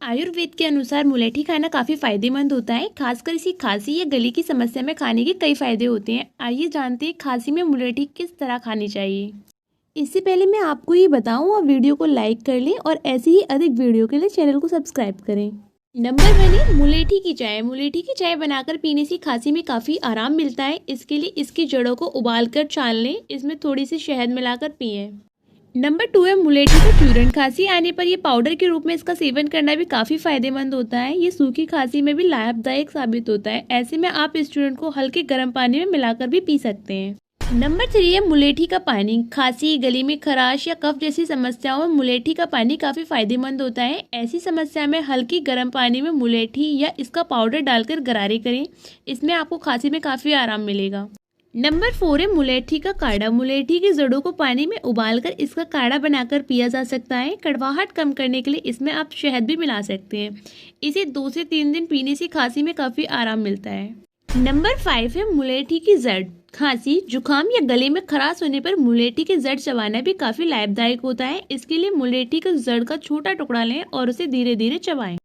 आयुर्वेद के अनुसार मुलेठी खाना काफ़ी फायदेमंद होता है। खासकर इसी खांसी या गले की समस्या में खाने के कई फायदे होते हैं। आइए जानते हैं खांसी में मुलेठी किस तरह खानी चाहिए। इससे पहले मैं आपको ये बताऊं, आप वीडियो को लाइक कर लें और ऐसी ही अधिक वीडियो के लिए चैनल को सब्सक्राइब करें। नंबर 1 है मुलेठी की चाय। मुलेठी की चाय बनाकर पीने से खांसी में काफ़ी आराम मिलता है। इसके लिए इसकी जड़ों को उबालकर छान लें, इसमें थोड़ी सी शहद मिलाकर पिएं। नंबर 2 है मुलेठी का चूर्ण। खांसी आने पर ये पाउडर के रूप में इसका सेवन करना भी काफ़ी फायदेमंद होता है। ये सूखी खांसी में भी लाभदायक साबित होता है। ऐसे में आप इस चूर्ण को हल्के गर्म पानी में मिलाकर भी पी सकते हैं। नंबर 3 है मुलेठी का पानी। खांसी, गले में खराश या कफ जैसी समस्याओं में मुलेठी का पानी काफ़ी फायदेमंद होता है। ऐसी समस्या में हल्की गर्म पानी में मुलेठी या इसका पाउडर डालकर गरारे करें, इसमें आपको खांसी में काफ़ी आराम मिलेगा। नंबर 4 है मुलेठी का काढ़ा। मुलेठी की जड़ों को पानी में उबालकर इसका काढ़ा बनाकर पिया जा सकता है। कड़वाहट कम करने के लिए इसमें आप शहद भी मिला सकते हैं। इसे 2 से 3 दिन पीने से खांसी में काफ़ी आराम मिलता है। नंबर 5 है मुलेठी की जड़। खांसी, जुकाम या गले में खराश होने पर मुलेठी की जड़ चबाना भी काफ़ी लाभदायक होता है। इसके लिए मुलेठी की जड़ का छोटा टुकड़ा लें और उसे धीरे धीरे चबाएं।